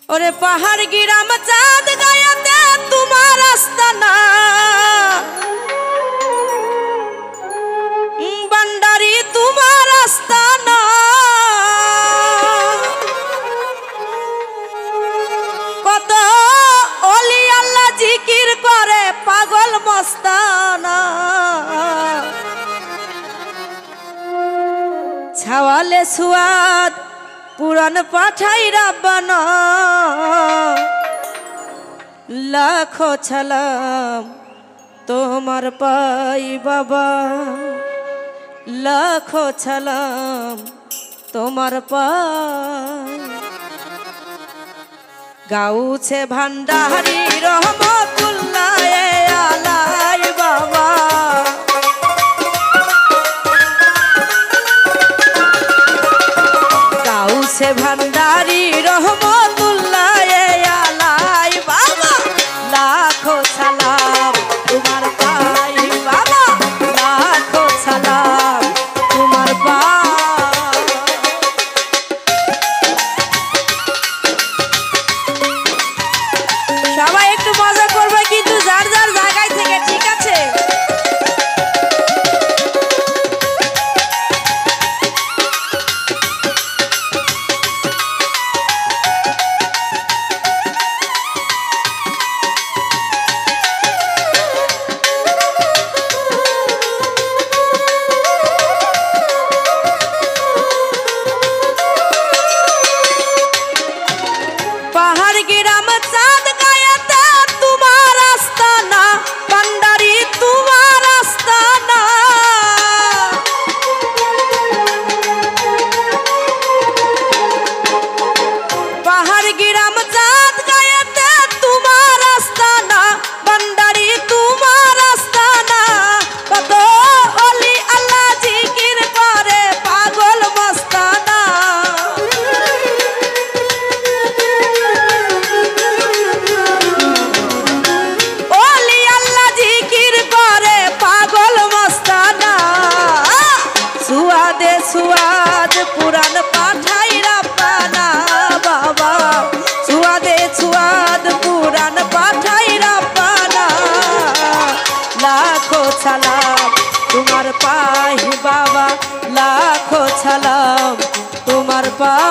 ওরে পাহাড় গিরাম চাঁদ গায়াতে তোমার আস্তানা, বান্ডারি তোমার আস্তানা। কত ওলি আল্লাহ জিকির করে পাগল মস্তানা। ছাওয়ালে সুয়াদ পুরান পাঠাই রাব্বানা, লাখো সালাম তোমার পাই বাবা, লাখো সালাম তোমার পাই। গাউছে ভান্ডারি রহমতুল্লাহ আলাই বাবা, গাউছে ভান্ডারি রহমতুল্লাহ আলাই বাবা, লাখো সালাম তোমার পাই বাবা, লাখো সালাম তোমার পাই। সবাই একটু মজা করবে কিন্তু যার যার জায়গায় থেকে, ঠিক আছে? পাহাড় গিরাম চাঁদ গায়াতে তোমার আস্তানা, বান্ডারি তোমার আস্তানা। পাহাড় গিরাম চাঁদ গায়াতে তোমার আস্তানা, বান্ডারি তোমার আস্তানা। কত ওলি আল্লাহ জিকির করে পাগল মস্তানা। ওলি আল্লাহ জিকির করে পাগল মস্তানা। সুয়াদে সুয়াদ পুরান পাঠাই রাব্বানা বাবা, সুয়াদে সুয়াদ পুরান পাঠাই রাব্বানা। লাখো সালাম তোমার পাই বাবা, লাখো সালাম তোমার পাই।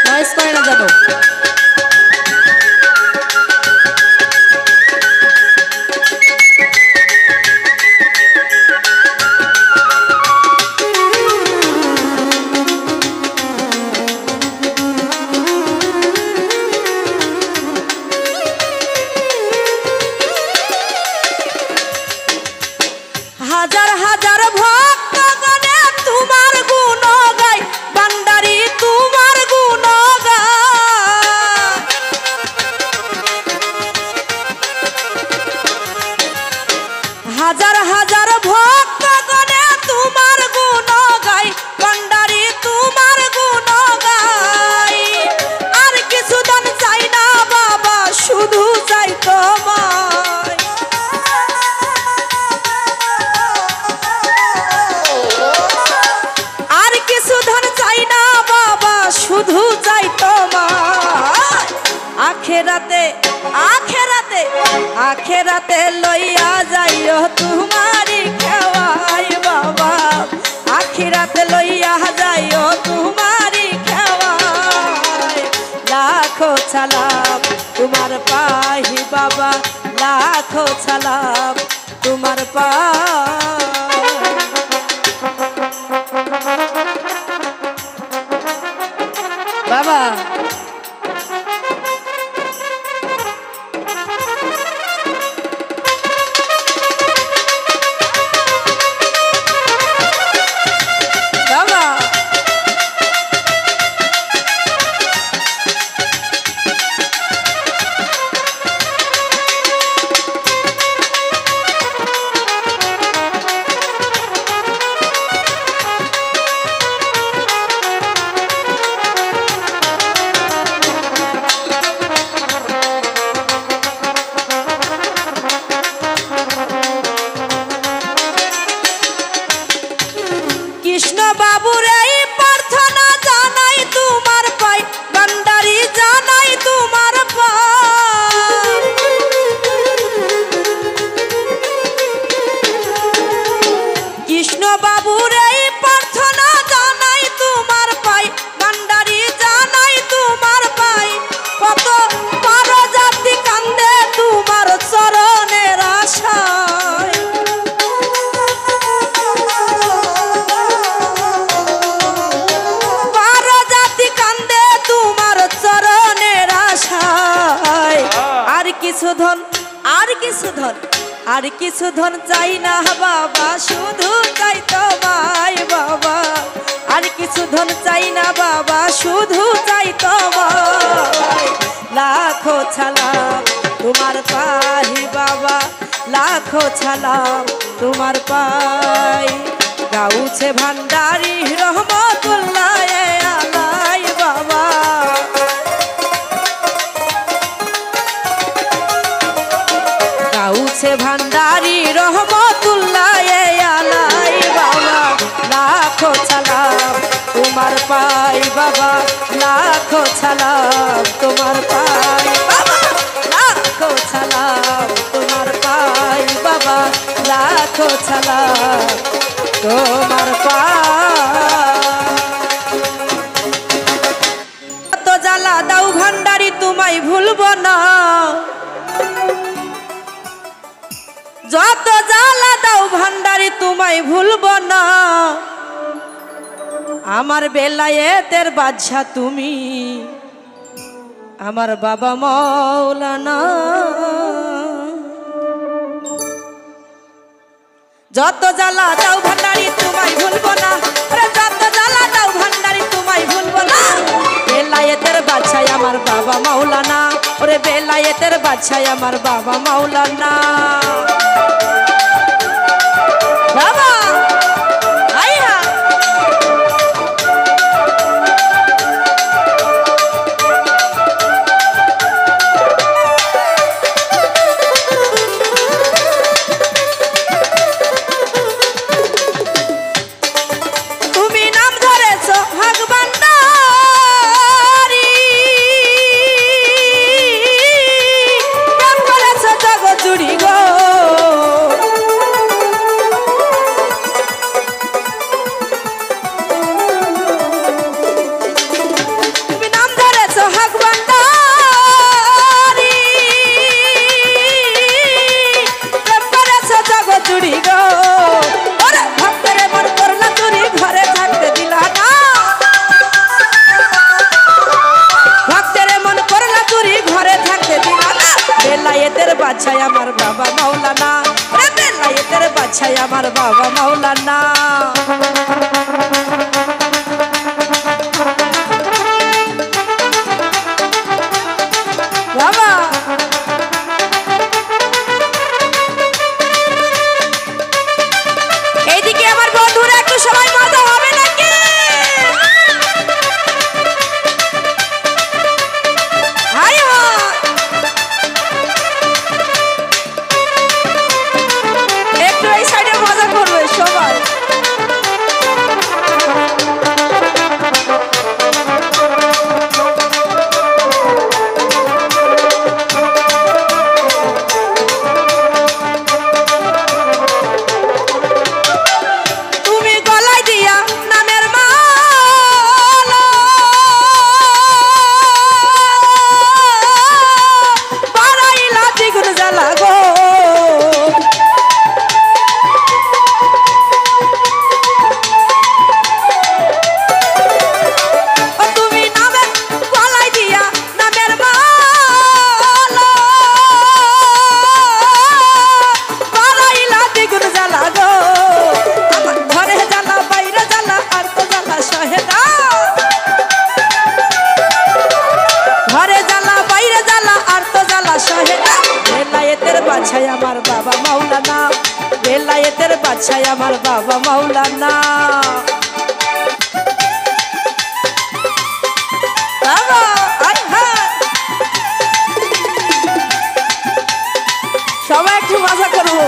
নয়েজ করে না জানো। হাজার হাজার ভক্ত গণে তোমার গুণ গায়, বান্ডারি তোমার গুণ গায়। হাজার হাজার ভক্ত গণে তোমার গুণ গায়, বান্ডারি তোমার গুণ গায়। আর কিছু দান চাই না বাবা, শুধু চাই তোমায়। আর কিছু ধন চাই না বাবা, শুধু চাই তোমায়। আখেরাতে আখেরাতে আখেরাতে লইয়া যাইও তোমারি খেওয়াই বাবা, আখেরাতে লইয়া যাইও তোমারি খেওয়াই। লাখো সালাম তোমার পাই বাবা, লাখো সালাম তোমার পাই। বাবা বাবা কিছু ধন আর কিছু ধন আর কিছু ধন চাই না বাবা শুধু চাই তোমায় বাবা আর কিছু ধন চাই না বাবা শুধু চাই তোমায় লাখো ছালাম তোমার পাই বাবা লাখো ছালাম তোমার পাই গাউছে ভান্ডারি রহমতুল্লাহ আলাই বাবা গাউছে ভান্ডারি রহমতুল্লাহ আলাই বাবা লাখো ছালাম তোমার পাই বাবা লাখো ছালাম তোমার পাই বাবা লাখো ছালাম তোমার পাই বাবা লাখো ছালাম তোমার পাই তো জ্বালা দাও ভান্ডারি তোমায় ভুলব না যত জ্বালা দাও ভান্ডারি তোমায় ভুলব না আমার বেলায়েতের বাদশা তুমি আমার বাবা মাওলানা যত জ্বালা দাও ভান্ডারি তোমায় ভুলব না যত জ্বালা দাও ভান্ডারি তোমায় ভুলব না বেলায়েতের বাদশা আমার বাবা মাওলানা ওরে বেলায়েতের বাদশা আমার বাবা মাওলানা বাবা আইহা তুমি নাম ধরেছো ভাগবান্ডারি নাম করেছো জগৎ জুড়ি গো বাদশা আমার বাবা মাওলানা বেলায়েতের বাদশা আমার বাবা মাওলানা বাবা এইদিকে আমার বন্ধুরা একটু সবাই মজা হবে নাকি আমার বাবা মাওলানা বেলায়েতের বাদশা আমার বাবা মাওলানা বাবা সবাই একটু মজা করবো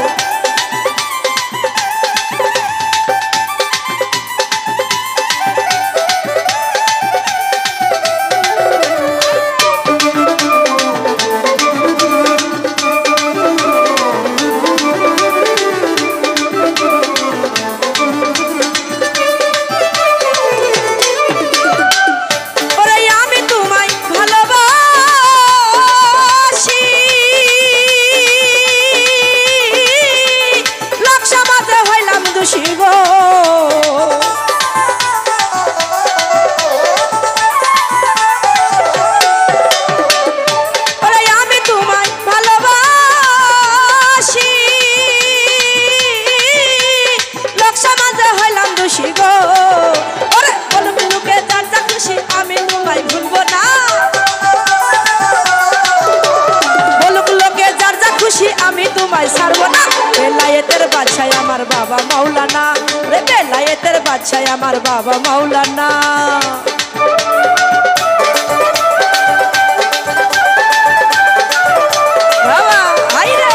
তোমায় ছাড়বো না বেলায়েতের বাদশাহ আমার বাবা মাওলানা রে বেলায়েতের বাদশাহ আমার বাবা মাওলানা বাবা হাই রে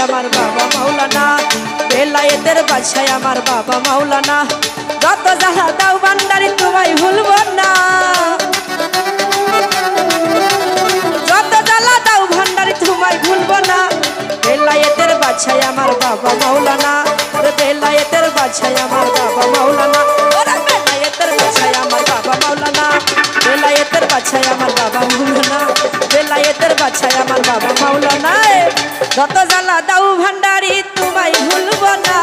আমার বাবা মাওলানা বেলায়েতের বাদশাহ আমার বাবা মাওলানা যত জ্বালা দাও ভান্ডারি তোমায় ভুলবো না যত জ্বালা দাও ভান্ডারি তোমায় ভুলবো না বেলায়েতের বাদশাহ আমার বাবা মাওলানা বেলায়েতের বাদশাহ আমার বাবা মাওলানা বেলায়েতের বাদশাহ আমার বাবা মাওলানা বেলায়েতের বাদশাহ আমার বাবা মাওলানা বেলায়েতের বাদশাহ আমার বাবা মাওলানা যত জ্বালা দাও ভান্ডারি তোমায় ভুলবো না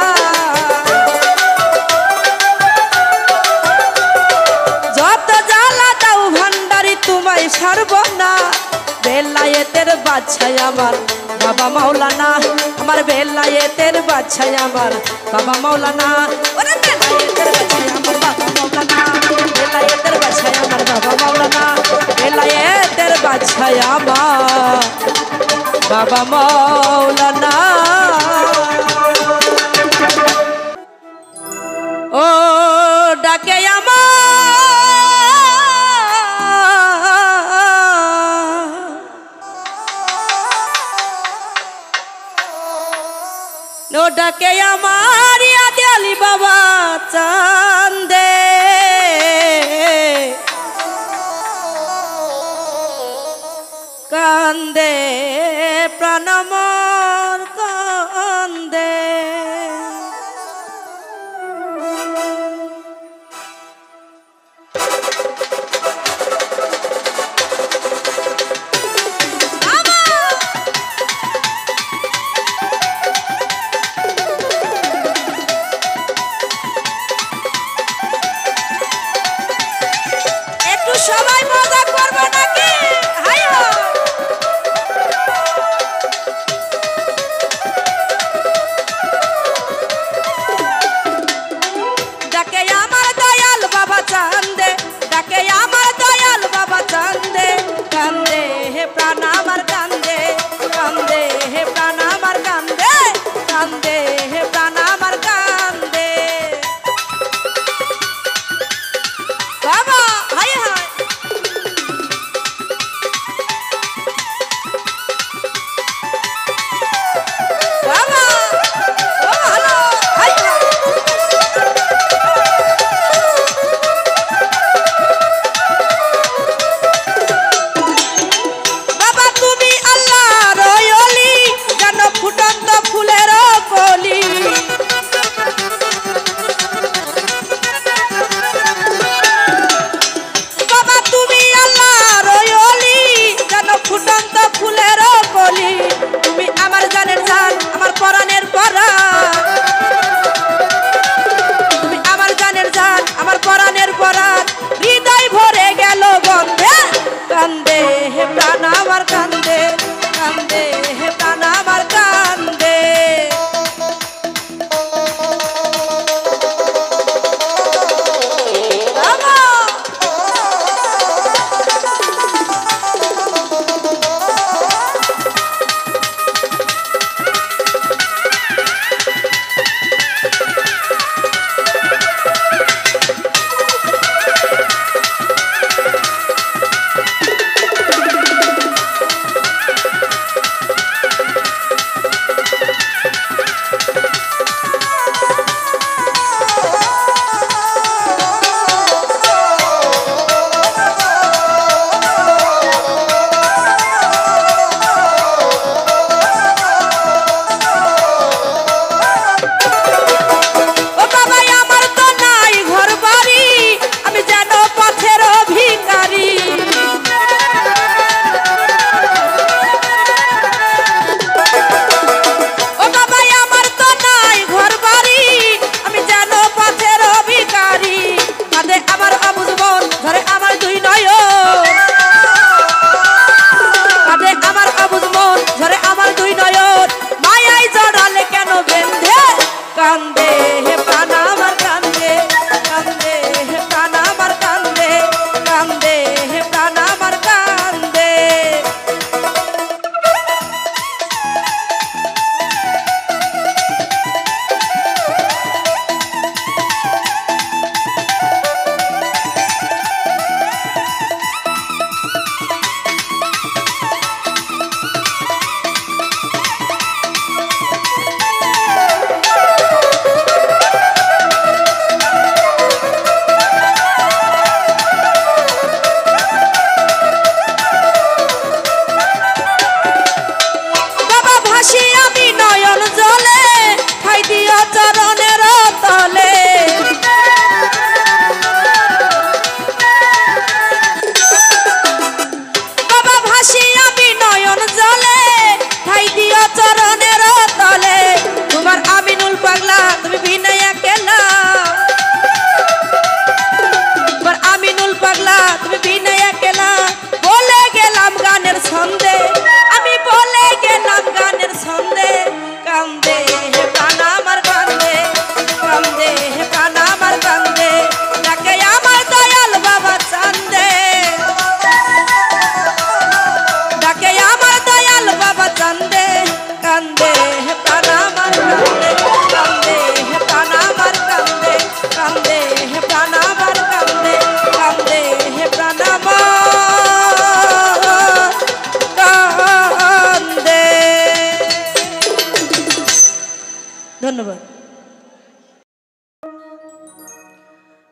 যত জ্বালা দাও ভান্ডারি তোমায় ছাড়বো না বেলায়েতের বাদশাহ আমার বাবা মাওলানা আমার বেলায়েতের বাদশাহ আমার বাবা মাওলানা ওরে বেলায়েতের বাদশাহ আমার বাবা মাওলানা বেলায়েতের বাদশাহ আমার বাবা মাওলানা বেলায়েতের বাদশাহ আমার বাবা মাওলানা ও ডাকে ও ডাকে আমার ইয়াদ আলী বাবা চান্দে কান্দে প্রাণ মোর কান্দে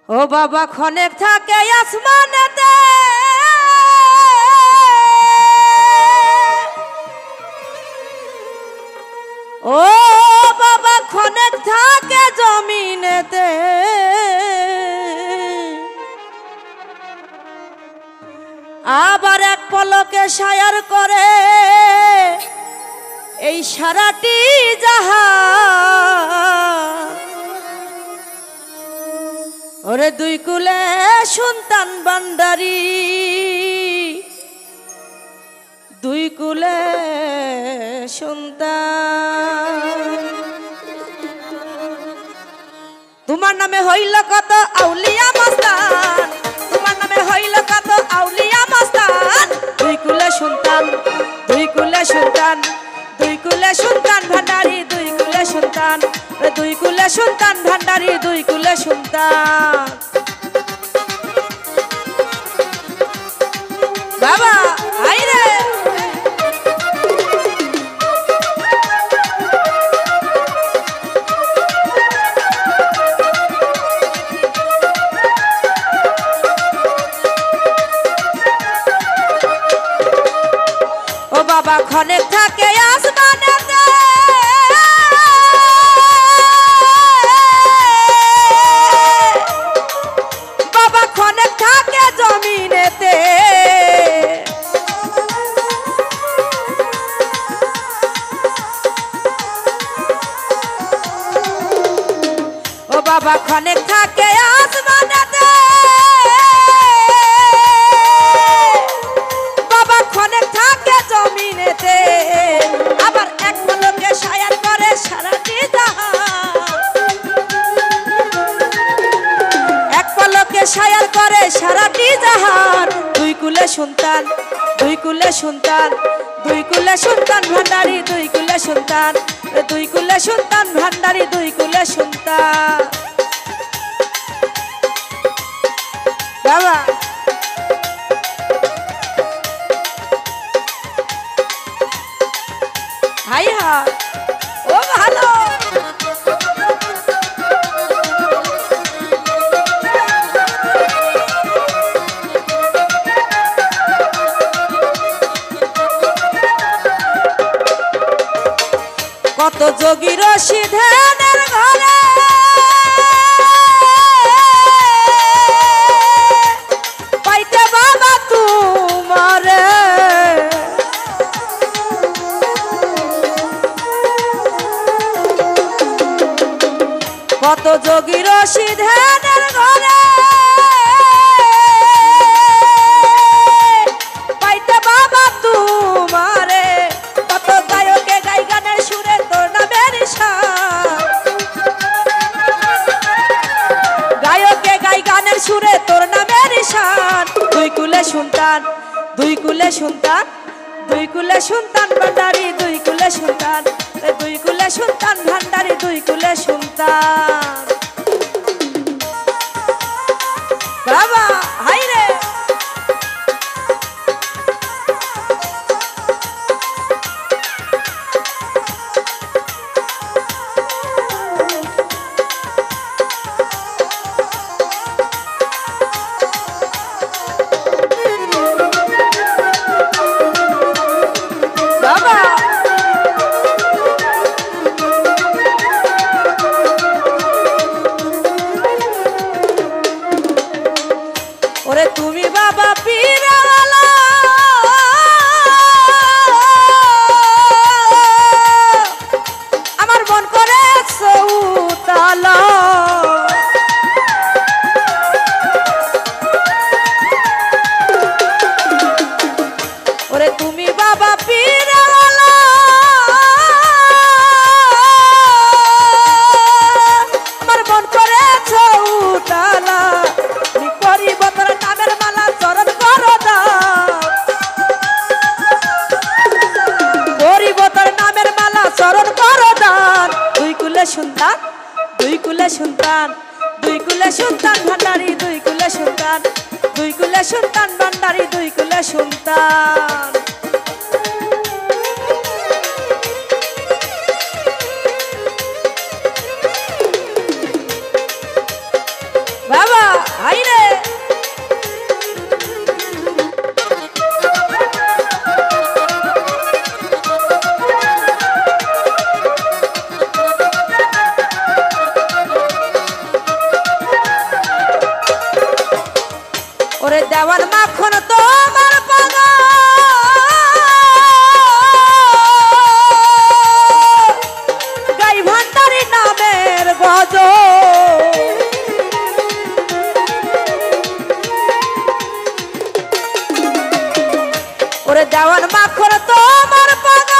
ও বাবা ক্ষণেক থাকে আসমানেতে, ও বাবা ক্ষণেক থাকে জমিনেতে, আবার এক পলকে শায়ার করে এই সারাটি জাহান। ওরে দুই কুলে সন্তান ভান্ডারি, দুই কুলে সন্তান। তোমার নামে হইল কত আউলিয়া মাস্তান, তোমার নামে হইল কত আউলিয়া মাস্তান। দুই কুলে সন্তান, দুই কুলে সন্তান, দুই কুলে সন্তান ভান্ডারি, দুই কুলে সন্তান, দুই কুলে সন্তান ভান্ডারি, দুই কুলে সন্তান। বাবা আইরে ও বাবা ক্ষণেক থাকে আসমানেতে, বাবা ক্ষণেক থাকে জমিনেতে, ও বাবা ক্ষণেক থাকে আসমানেতে, বাবা ক্ষণেক থাকে জমিনেতে, আবার এক পলকে শায়ার করে সারাটি জাহান। এক পলকে শায়ার করে সারাটি জাহান। দুই কুলে সন্তান, দুই কুলে সন্তান, দুই কুলে সন্তান ভান্ডারি, দুই কুলে সন্তান, দুই কুলে সন্তান ভান্ডারি, দুই কুলে সন্তান। বাবা হাই হা ও ভালো কত যোগী রশি ধ্যানের ঘরে, পাইতে বাবা তোমারে, কত যোগী রশি ধ্যানের ঘরে, পাইতে বাবা তোমারে, কত গায়কে গাই গানের সুরে তোর নামের শান, গায়কে গাই গানের সুরে তোর নামের শান। দুই কুলে সন্তান, দুই কুলে সন্তান, দুই কুলে সন্তান ভান্ডারি, দুই কুলে সন্তান, দুই কুলে সন্তান ভান্ডারি, দুই কুলে সন্তান। বাবা হাই রে বাবা ওরে তুমি বাবা পীরওয়ালা, আমার মন করে সৌতালা, ওরে তুমি বাবা পীরওয়ালা, আমার মন করে সৌতালা, পরিবর্তন নামের মালা চরণ করো দাও, পরিবর্তন নামের মালা চরণ করো দান। দুই কুলে সন্তান, দুই কুলে সন্তান, দুই কুলে সন্তান ভান্ডারি, দুই কুলে সন্তান, দুই কুলে সন্তান ভান্ডারি, দুই কুলে সন্তান। বাবা ওরে দেওয়ান মাখন তোমার পাগল গাই ভান্ডারি নামের গজল ওরে দেওয়ান মাখন তোমার পাগল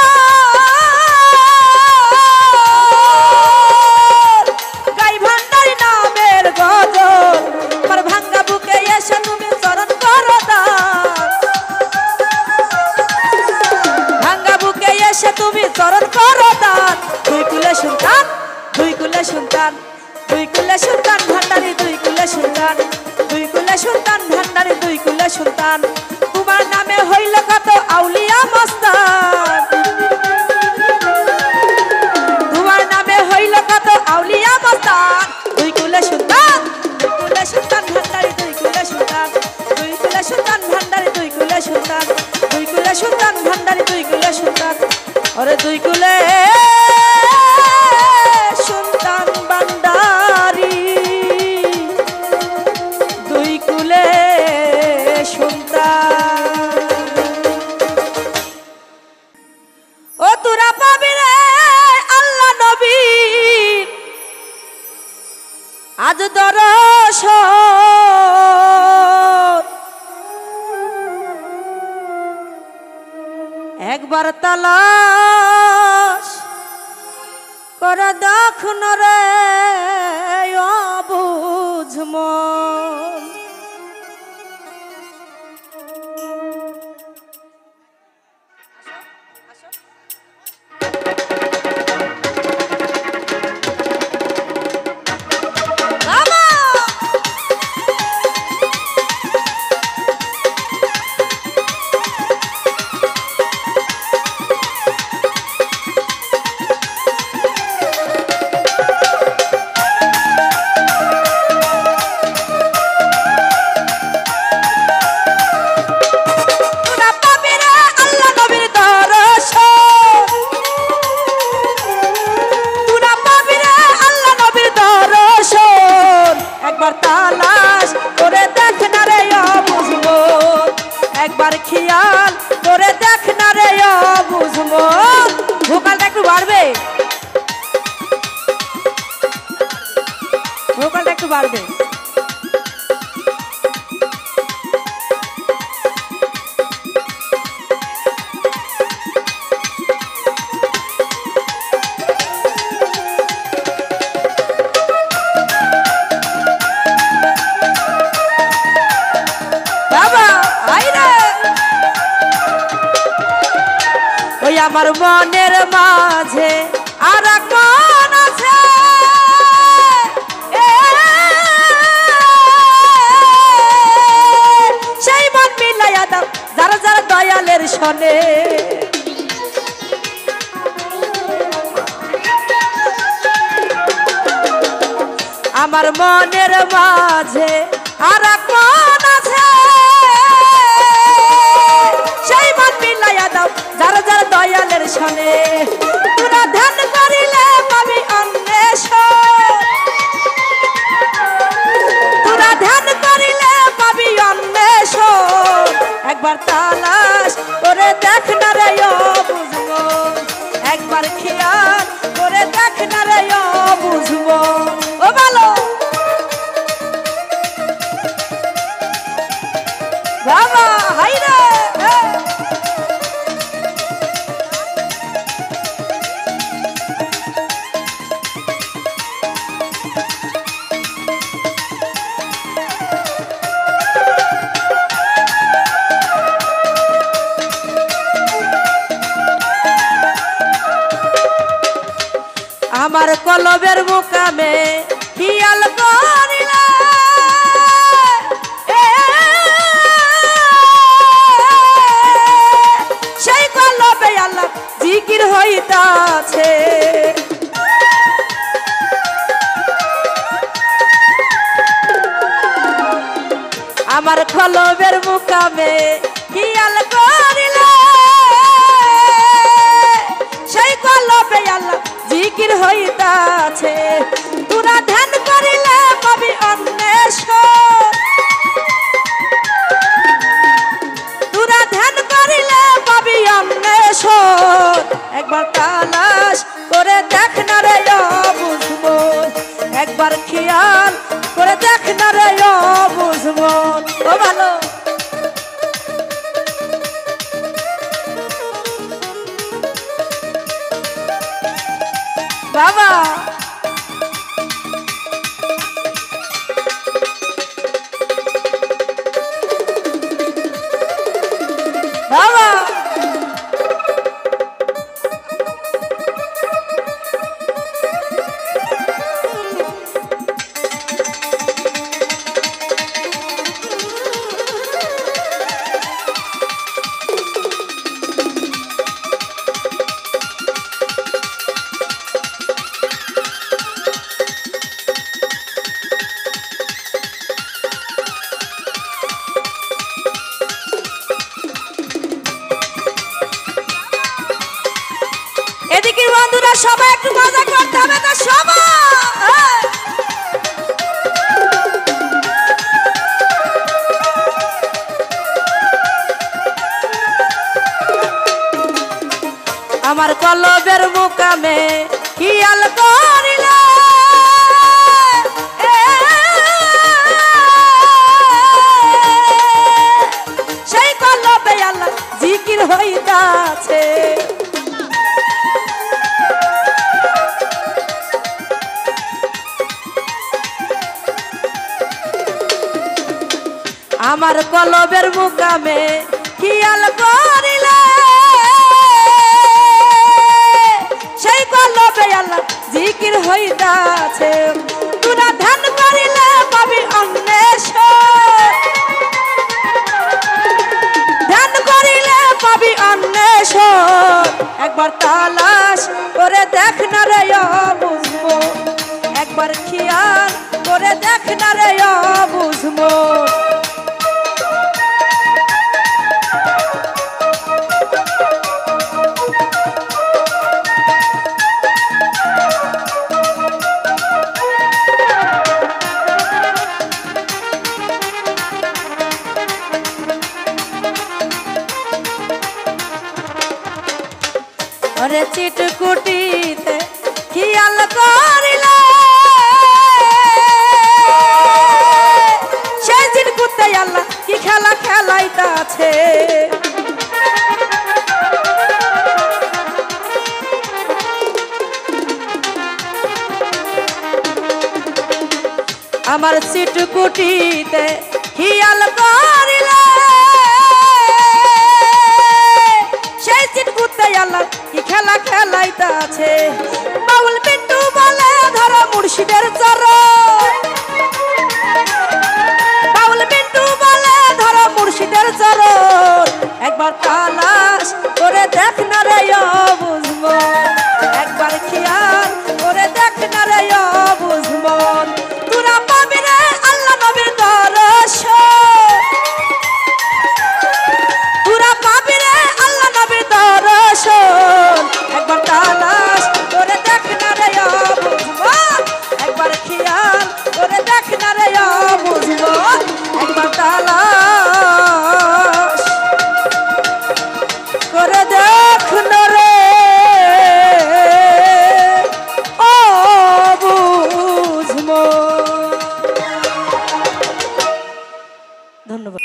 গাই ভান্ডারি নামের গজল আমার ভাঙ্গা বুকে এসে তুমি চরণ করো দান ভাঙ্গা বুকে এসে তুমি চরণ করো দান দুই কুলে সন্তান দুই কুলে সন্তান দুই কুলে সন্তান ভান্ডারি দুই কুলে সন্তান দুই কুলে সন্তান ভান্ডারি দুই কুলে সন্তান তোমার নামে হইল কত আউলিয়া মস্তান তোমার নামে হইল কত আউলিয়া মস্তান দুই কুলে সন্তান ভান্ডারি দুই কুলে সন্তান দুই কুলে সন্তান ভান্ডারি দুই কুলে সন্তান দুই কুলে সন্তান ভান্ডারি দুই কুলে সন্তান ওরে দুই কুলে সন্তান ভান্ডারি দুই কুলে সন্তান ও তোরা পাবি রে আল্লাহ নবী আজ দর্শন একবার তালাশ করে দেখুন রে অবুঝ মন একবার খেয়াল করে দেখ না রে বুঝবো ভোকালটা একটু বাড়বে ভোকালটা একটু বাড়বে আমার মনের মাঝে আর এক মন আছে সেই মন মিলাইয়া দাও যারা যারা দয়ালের সনে আমার মনের মাঝে আর এক মন আছে সেই মন মিলাইয়া দাও যারা যারা দয়ালের সনে তোরা ধ্যান করিলে পাবি অন্বেষণ তোরা ধ্যান করিলে পাবি অন্বেষণ একবার তালাশ করে দেখ না রে বুঝবো একবার খেয়াল করে দেখ না রে বুঝবো ও ভালো বাবা হাই রে আমার কলবের মুকামে খেয়াল করিলে সেই কলবে আল্লাহ জিকির হইতাছে আমার কলবের মুকামে খেয়াল করিলে সেই কলবে আল্লাহ জিকির হইতাছে তোরা ধ্যান করিলে পাবি অন্বেষণ খেয়াল করে দেখ না রে বুঝবো ও ভালো বাবা বাবা এদিকে বন্ধুরা সবাই একটু মজা করতে হবে তো সবাই আমার কলবের মুকামে খেয়াল করিলে সেই কলবে আল্লাহ জিকির হইতাছে আমার কলবের মুকামে খেয়াল করিলে সেই কলবে আল্লাহ জিকির হইতাছে তোরা ধ্যান করিলে পাবি অন্বেষণ ধ্যান করিলে পাবি অন্বেষণ একবার তালাশ করে দেখ না রে বুঝবো একবার খেয়াল করে দেখ না রে বুঝবো ওরে চিটকুটিতে খেয়াল করিলে সেই চিটকুটে আল্লাহ কি খেলা খেলাইতাছে আমার চিটকুটিতে খেয়াল করিলে সেই চিটকুটে আল্লাহ কি খেলা খেলাইতাছে বাউল পিন্টু বলে ধরো মুর্শিদের চরণ বাউল পিন্টু বলে ধরো মুর্শিদের চরণ একবার তালাশ করে দেখ না রে বুঝবো একবার খেয়াল করে দেখ না রে বুঝবো তোরা পাবি রে আল্লাহ নবীর দর্শন তোরা পাবি রে আল্লাহ নবীর দর্শন একবার তালাশ করে দেখ না রে বুঝবো একবার খেয়াল করে দেখ না রে বুঝবো একবার তালাশ করে দেখ না রে বুঝবো ধন্যবাদ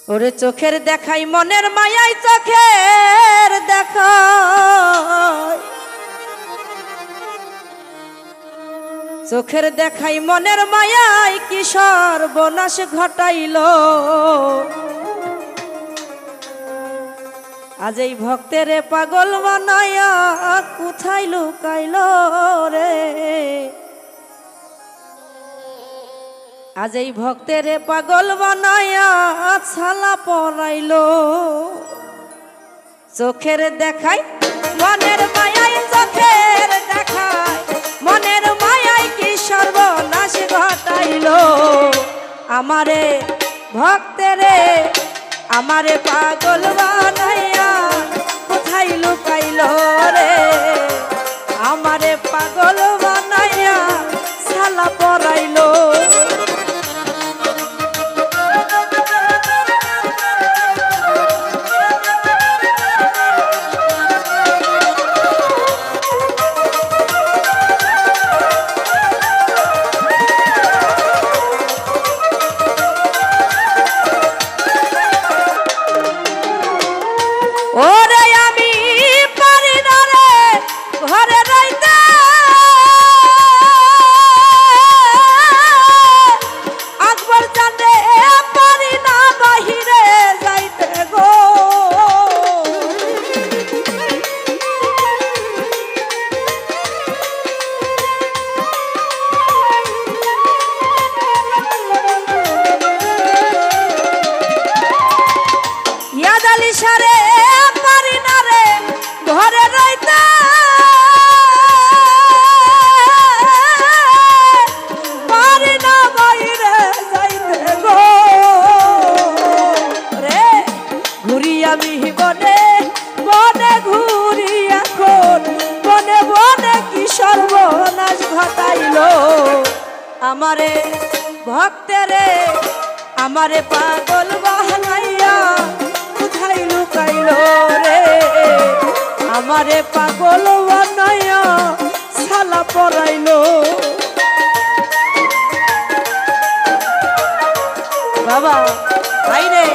ওরে চোখের দেখাই মনের মায়াই চোখের দেখাই চোখের দেখাই মনের মায়াই কি সর্বনাশ ঘটাইল আজ এই ভক্তের পাগল বানায়া কোথায় লুকাইল রে আজ এই ভক্তের পাগল বানায়া ছালা পরাইল চোখের দেখাই মনের মায়াই চোখের দেখাই মনের মায়াই কি সর্বনাশ ঘটাইল আমারে ভক্তেরে আমারে পাগল বানাইয়া কোথায় লুকাইল রে আমারে পাগল বানাইয়া ছালা পরাইল আমারে ভক্তেরে আমারে পাগল বানাইয়া কোথায় লুকাইলো রে আমারে পাগল বানাইয়া শালা পরাইলো বাবা ভাই রে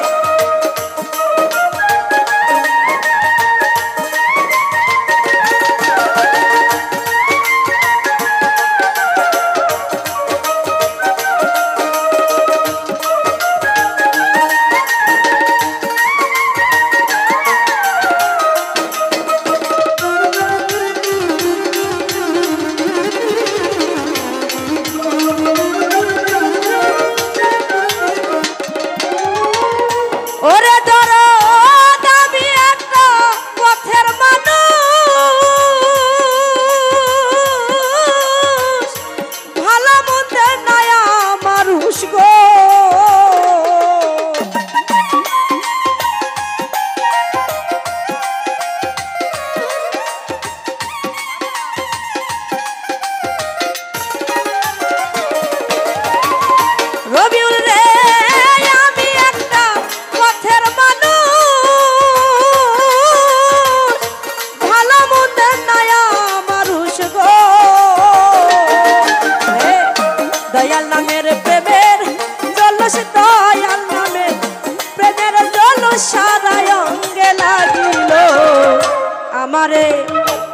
আমারে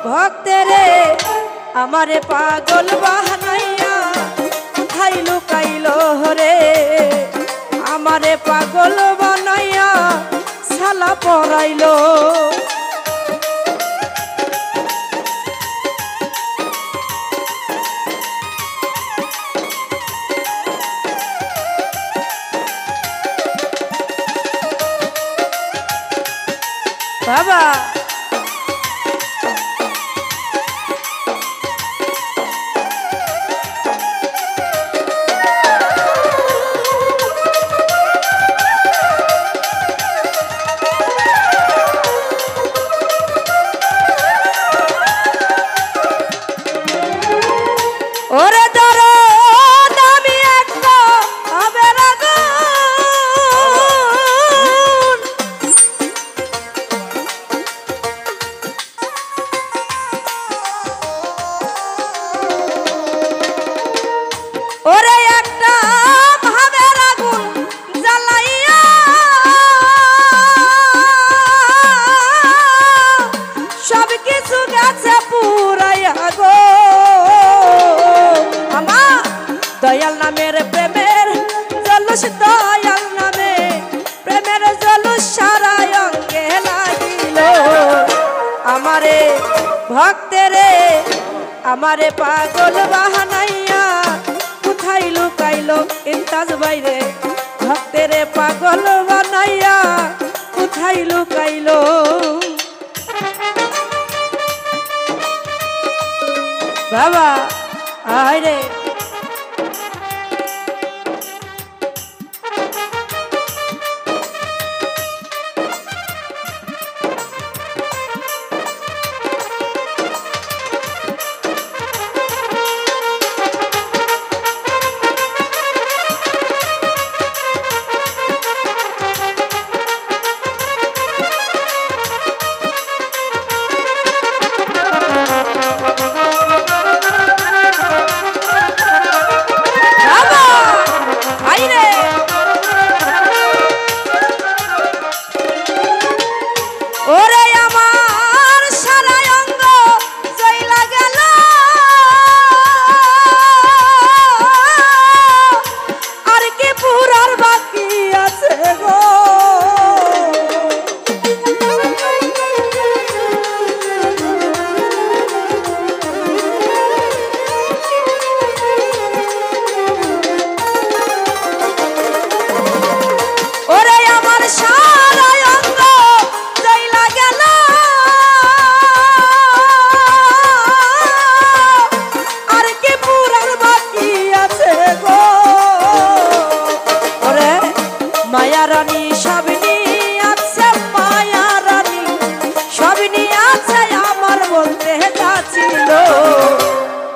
ভক্তেরে আমারে পাগল বানাইয়া কোথায় লুকাইলো রে আমারে পাগল বানাইয়া শালা পরাইলো বাবা দয়াল নামের প্রেমের জলুস দয়াল নামে প্রেমের জলুস সারা অঙ্গে লাগিল আমারে ভক্তেরে আমারে পাগল বানাইয়া কোথায় লুকাইলো ইন্তাজ বাইরে ভক্তেরে পাগল বানাইয়া কোথায় লুকাইলো বাবা আয় রে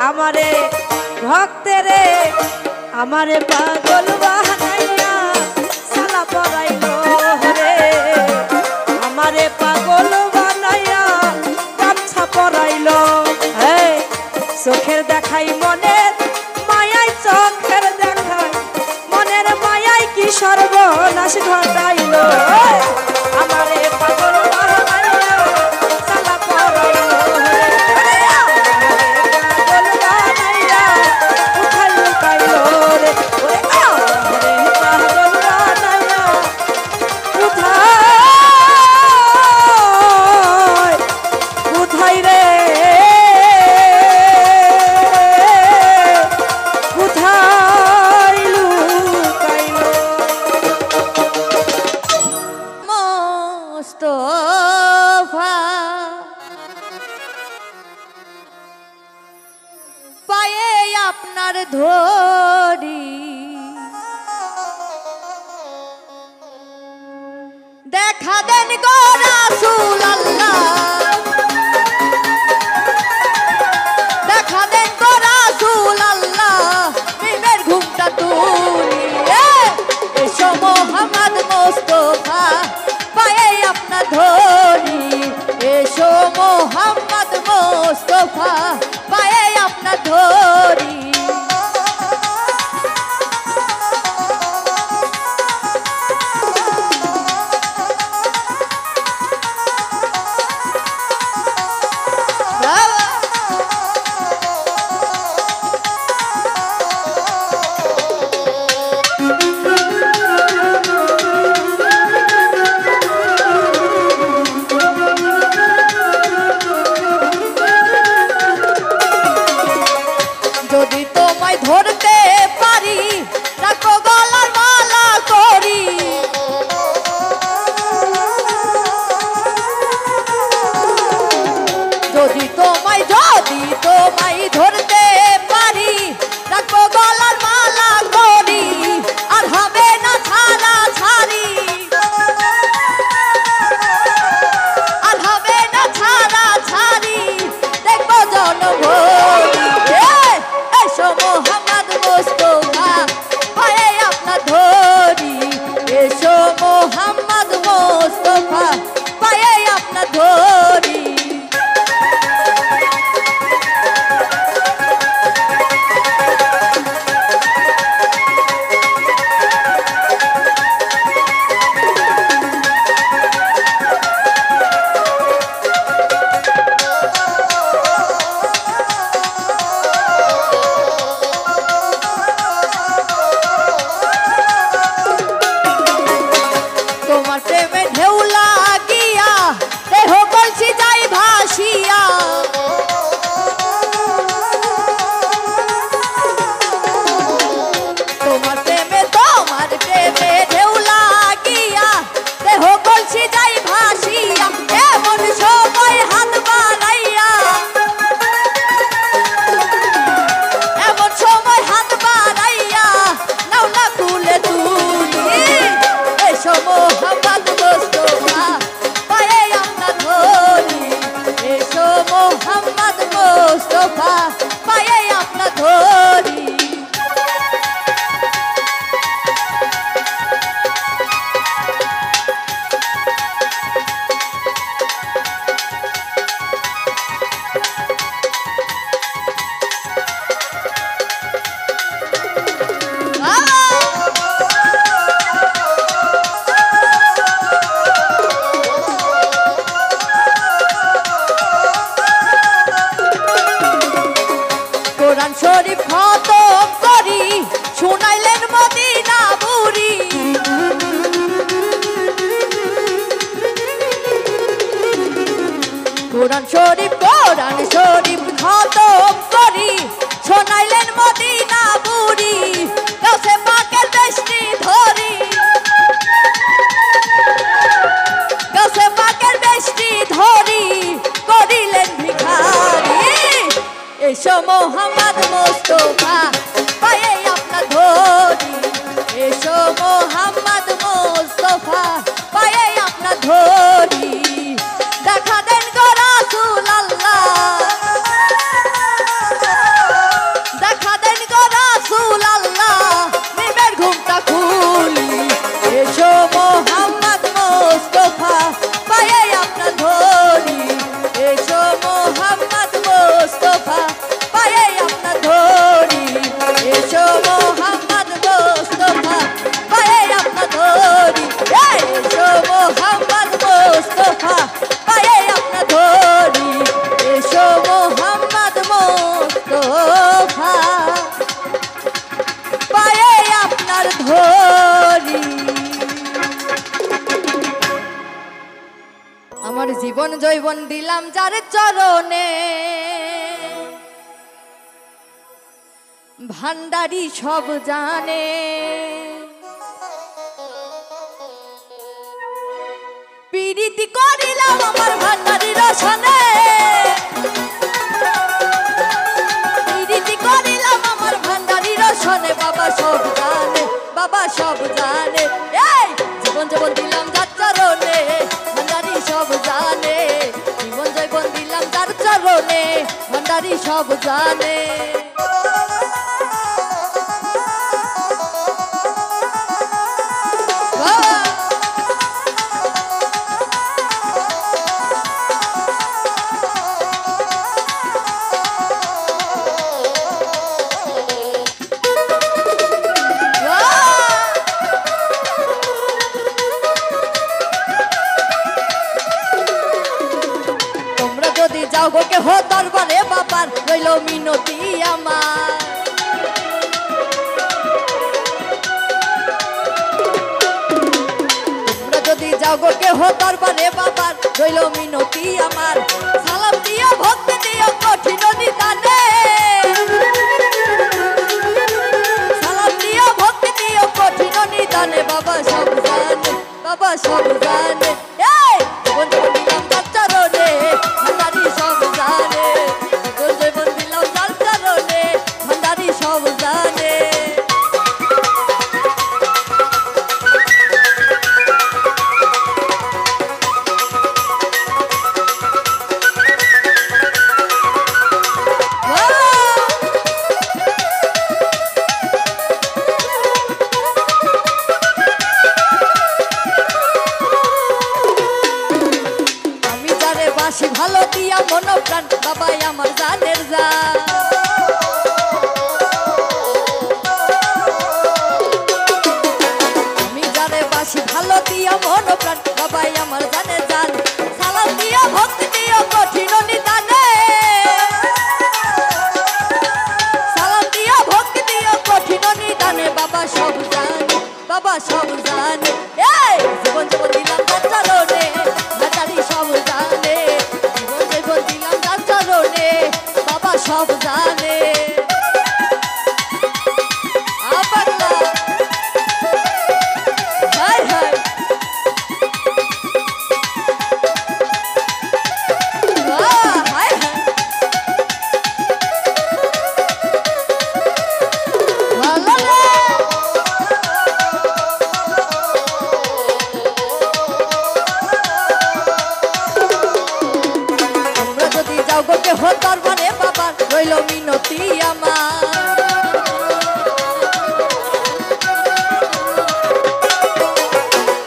আমারে ভক্তেরে আমারে পাগল বানাইয়া সালা পরাইলো রে, আমারে পাগল বানাইয়া গামছা পরাইলো। চোখের দেখাই মনের মায়াই, চোখের দেখাই মনের মায়াই কি সর্বনাশ ঘটাইলো। আমারে পাগল বানাইয়া সালা পরাইলো রে, পাগল বানাইয়া কোথায় লুকাইলো রে, ওরে আমারে পাগল বানাইয়া কোথায় কোথায় রে, পায়ে আপনার ধরি দেখা দেন গো রাসূলুল্লাহ, দেখা দেন গো রাসূলুল্লাহ, প্রেমের ঘুমটা তুলিয়ে এসো মোহাম্মদ মুস্তাফা, পায়ে আপনার ধরি এসো মোহাম্মদ মুস্তাফা, পায়ে আপনার ধরি। যদি তোমায় ধরতে পারি রাখো গলার মালা করি, যদি তোমায় ধরতে পারি রাখো গলার মালা করি, আর হবে না ছাড়া ছাড়ি, আর হবে না ছাড়া ছাড়ি, দেখবো জনভরি। এসো মোহাম্মদ মুস্তাফা, পায়ে আপনার ধরি এসো মোহাম্মদ মুস্তাফা, পায়ে আপনার ধরি। তোমার প্রেমে ঢেউ লাগিয়া দেহ কলসি যাই ভাসিয়া, তোমার প্রেমে ঢেউ লাগিয়া দেহ কলসি যাই ভাসিয়া, এমন সময় হাত বাড়াইয়া, এমন সময় হাত বাড়াইয়া নাও না কুলে তুলি, এসো মোহাম্মদ মুস্তাফা, পায়ে আপনার ধরি এসো মোহাম্মদ মুস্তাফা, পায়ে আপনার ধরি। কোরআন শরীফ খতম করি শুনাইলেন মদিনা বুড়ি, কোরআন শরীফ খতম করি শোনাইলেন মদিনা বুড়ি, গাছে পাকের বেশটি ধরি, গাছে পাকের বেশটি ধরি করিলেন ভিখারি, এসো মোহাম্মদ মুস্তাফা, পায়ে আপনার ধরি এসো মোহাম্মদ মুস্তাফা, পায়ে আপনার ধরি। দেখা দেন গো রাসূলুল্লাহ, দেখা দেন গো রাসূলুল্লাহ, জৈবন দিলাম যার চরণে ভান্ডারি সব জানে প্রীতি করিলাম আমার ভান্ডারি রসনে প্রীতি করিলাম আমার ভান্ডারি রসনে বাবা সব জানে বাবা সব জানে এই জীবন জীবন দিলাম যার চরণে ভান্ডারি সব জানে জীবন জীবন দিলাম যার চরণে ভান্ডারি সব জানে যাও গো কে হো দরবারে বাবার রইল মিনতি আমার তোমরা যদি যাও গো কে হো দরবারে বাবার রইল মিনতি আমার সালাম দিও ভক্তি দিও কঠিন নিদানে সালাম দিও ভক্তি দিও কঠিন নিদানে বাবা সব জানে বাবা সব জানে এই জীবন জীবন দিলাম তার চরণে ভান্ডারি সব জানে জীবন জীবন দিলাম তার চরণে ভান্ডারি সব জানে বাসি ভালো দিয়া মন প্রাণ বাবাই আমার জানের যা আমি যারে বাসি ভালো দিয়া মন প্রাণ বাবাই আমার জানের জান সালাম দিয়া ভক্তি দিও কঠিন নিদানে সালাম দিয়া ভক্তি দিও কঠিন নিদানে বাবা সব জানে বাবা সব জানে এই জীবন জীবন দিলাম তার চরণে ভান্ডারি সব জানে বাবা সব জানে হায় হায় হায় হায় ভালো তোমরা যদি যাও গো কে হো দরবারে বাবা রইল মিনতি আমার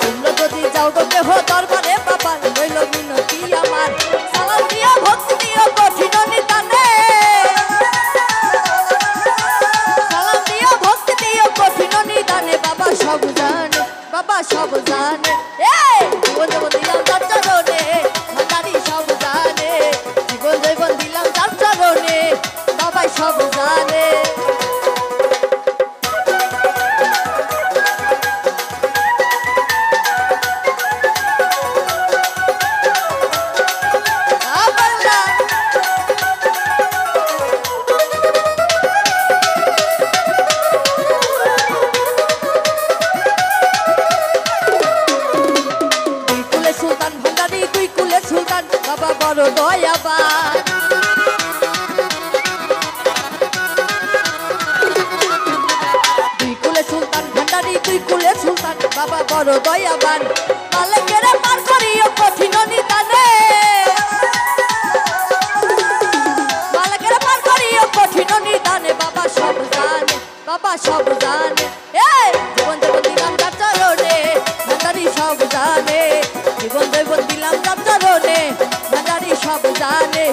তোমরা যদি যাও গো কে হো দরবারে বাবা রইল মিনতি আমার সালাম দিয়া ভক্তি দিও কঠিন নিদানে সালাম দিয়া ভক্তি দিও কঠিন নিদানে বাবা সব জানে বাবা সব জানে এই জীবন জীবন দিলাম তার চরণে ভান্ডারি সব জানে জীবন জীবন দিলাম তার চরণে বাবাই সব জানে সুলতান ভান্ডারি তুই কুলে সুলতান বাবা বড় দয়াবান তুই কুলে সুলতান ভান্ডারি তুই কুলে সুলতান বাবা বড় দয়াবান মালিকের পার করিও কঠিন নিদানে মালিকের পার করিও কঠিন নিদানে বাবা সব জানে বাবা সব জানে এই জীবন জীবন দিলাম তার চরণে ভান্ডারি সব জানে জীবন জীবন দিলাম তার চরণে ভান্ডারি সব জানে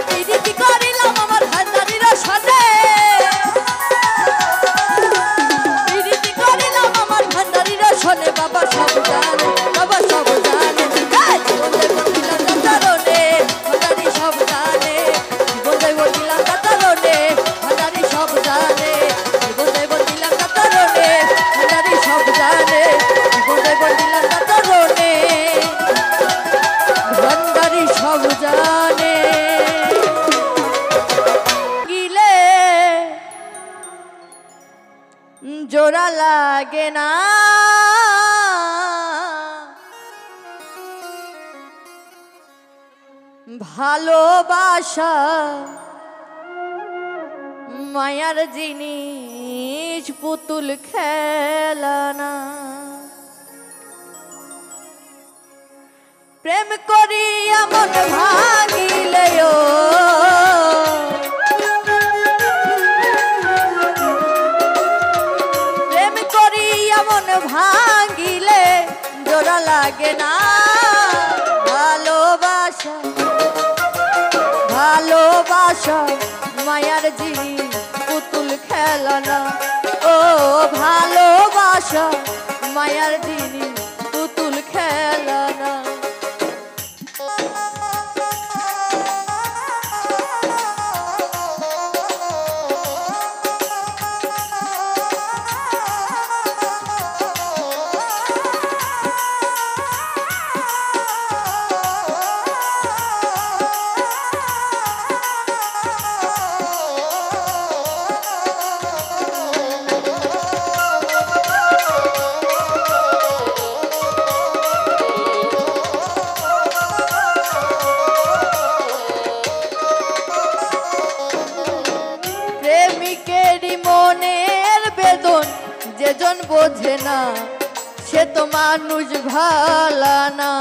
প্রীতি করিলাম আমার ভান্ডারি রসনে প্রীতি করিলাম আমার ভান্ডারি রসনে বাবা সব জানে বাবা সব জানে জীবন জীবন দিলাম তার চরণে ভান্ডারি সব জানে জীবন জীবন দিলাম তার চরণে ভান্ডারি সব জানে জীবন জীবন দিলাম তার চরণে ভান্ডারি সব জানে জীবন জীবন দিলাম তার চরণে জোড়া লাগে না। ভালোবাসা মায়ার জিনিস, পুতুল খেলানা। প্রেম করিয়া মন ভাঙিলেও প্রেম করিয়া মন ভাঙিলে জোড়া লাগে না। ভালোবাসা ভালোবাসা মায়ার জিনিস, পুতুল খেলানা। ও ভালোবাসা মায়ার জিনিস, পুতুল খেলানা। যেজন বোঝে না সে তো মানুষ ভালা না।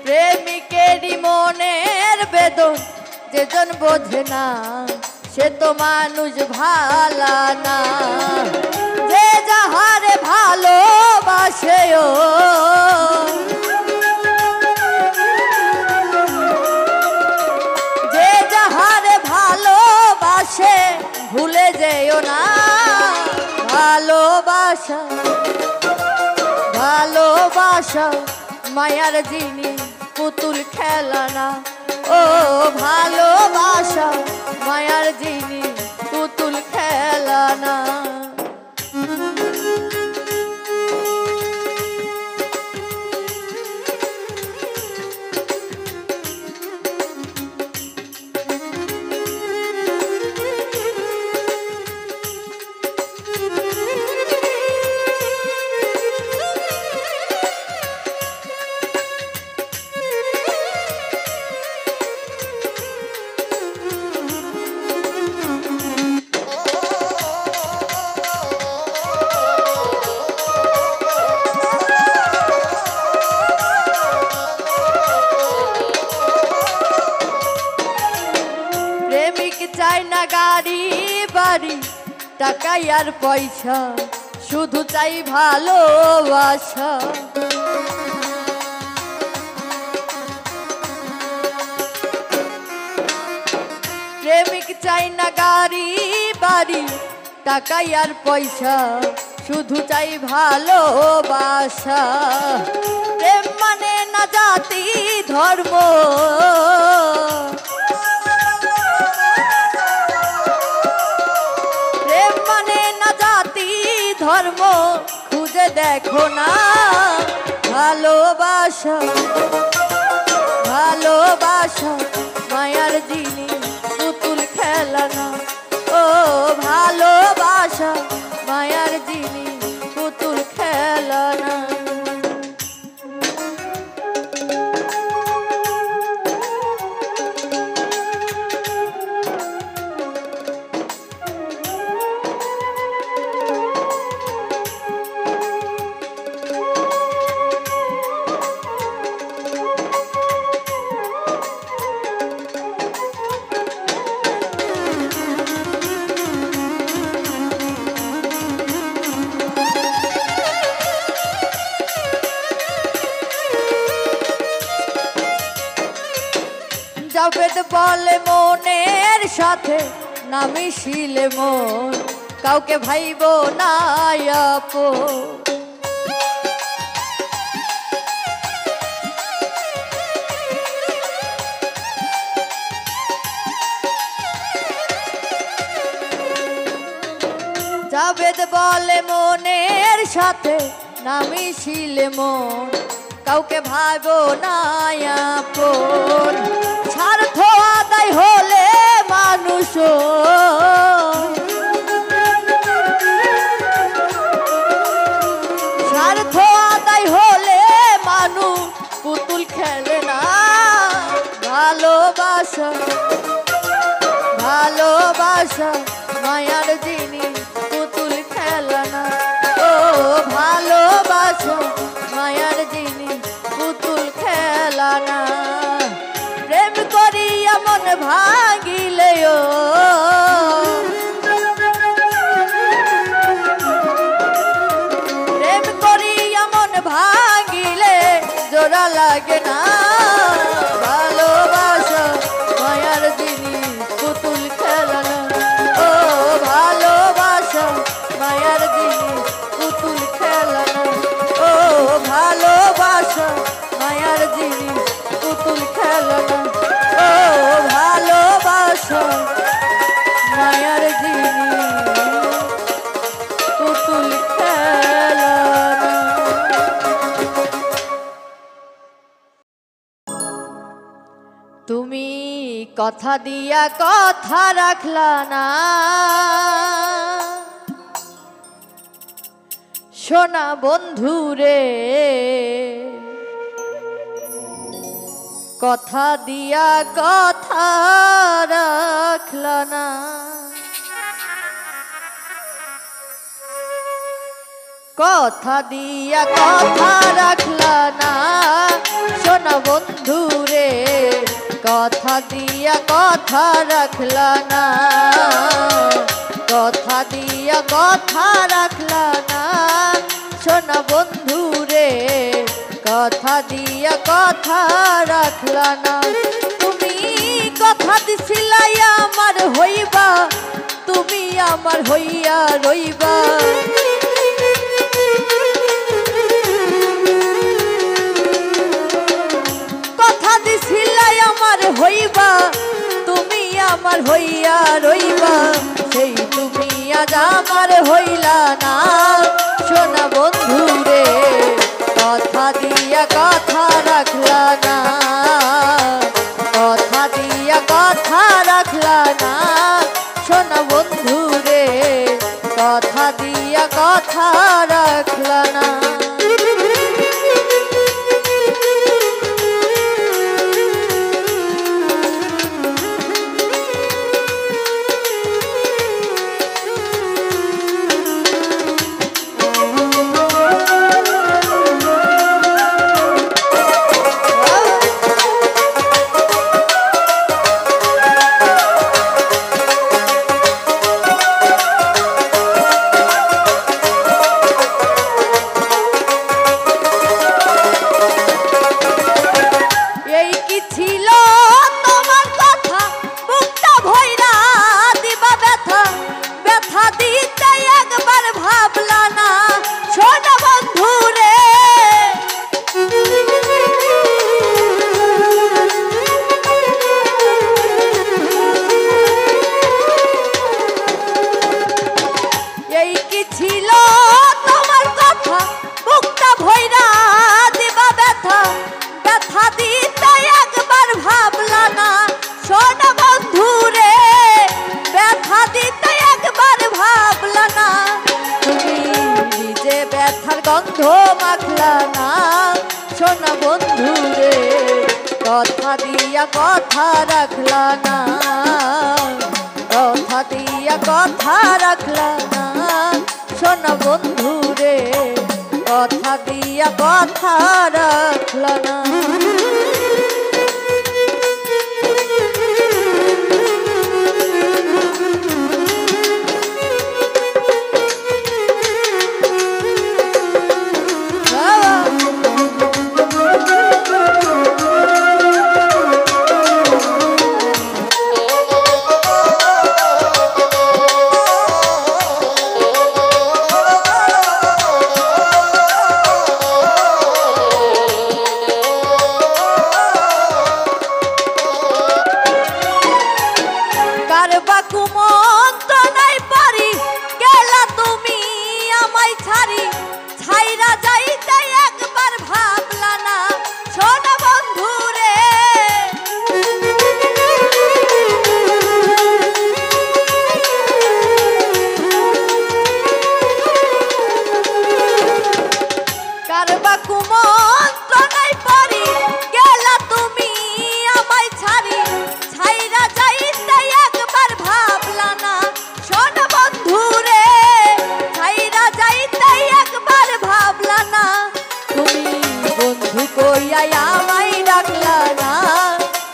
প্রেমিকেরই মনের বেদন যেজন বোঝে না সে তো মানুষ ভালা না। যে যাহারে ভালোবাসে ও ভুলে যেও না। ভালোবাসা ভালোবাসা মায়ার জিনিস, পুতুল খেলানা। ও ভালোবাসা মায়ার জিনিস, পুতুল খেলানা। চাই না গাড়ি বাড়ি টাকা আর পয়সা, শুধু চাই ভালোবাসা। প্রেমিক চাই না গাড়ি বাড়ি টাকা আর পয়সা, শুধু চাই ভালোবাসা। প্রেম মানে না জাতি ধর্ম, ধর্ম খুঁজে দেখো না। ভালোবাসা ভালোবাসা মায়ার জিনিস, পুতুল খেলানা। ও ভালোবাসা মায়ার জিনিস, পুতুল খেলানা। জাভেদ বলে মনের সাথে না মিশিলে মন, কাউকে ভাইব না আপন। জাভেদ বলে মনের সাথে না মিশিলে মন, কাউকে ভাইব না আপন। স্বার্থ স্বার্থ আদায় হলে মানুষ পুতুল খেলে না। ভালোবাসা ভালোবাসা মায়ার জিনিস পুতুল খেলা না। ও ভালোবাসা মায়ার জিনিস পুতুল খেলা না। প্রেম করিয়া মন ভাঙিলে ও প্রেম করিয়া মন ভাঙিলে জোড়া লাগে না। ভালোবাসা মায়ার জিনিস পুতুল খেলা না। ও ভালোবাসা মায়ার জিনিস পুতুল খেলা না। ও ভালোবাসা মায়ার জিনিস পুতুল খেলা না। ও ভালোবাসা মায়ার জিনিস পুতুল খেলা না। তুমি কথা দিয়া কথা রাখলা না। সোনা বন্ধুরে কথা দিয়া কথা রাখলা না। কথা দিয়া কথা রাখলা না। সোনা বন্ধুরে কথা দিয়া কথা রাখলা না। কথা দিয়া কথা রাখলা না। সোনা বন্ধুরে কথা দিয়া কথা রাখলা না। তুমি কথা দিছিলাই আমার হইবা, তুমি আমার হইয়া রইবা। কথা দিছিলাই আমার হইবা, তুমি আমার হইয়া রইবা। সেই তুমি আজ আমার হইলা না। সোনা বন্ধুরে কথা দিয়া কথা রাখলা না। কথা দিয়া কথা রাখলা না। সোনা বন্ধুরে কথা দিয়া কথা রাখলা না। গন্ধ মাখলা না। সোনা বন্ধুরে কথা দিয়া কথা রাখলা না। কথা দিয়া কথা রাখলা না। সোনা বন্ধুরে কথা দিয়া কথা রাখলা না। লইয়া আমায় ডাকলা না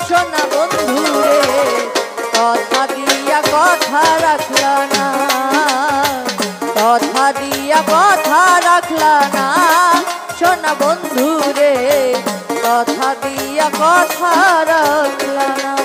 সোনা বন্ধু রে কথা দিয়া কথা রাখলা না কথা দিয়া কথা রাখলা না সোনা বন্ধু রে কথা দিয়া কথা রাখলা না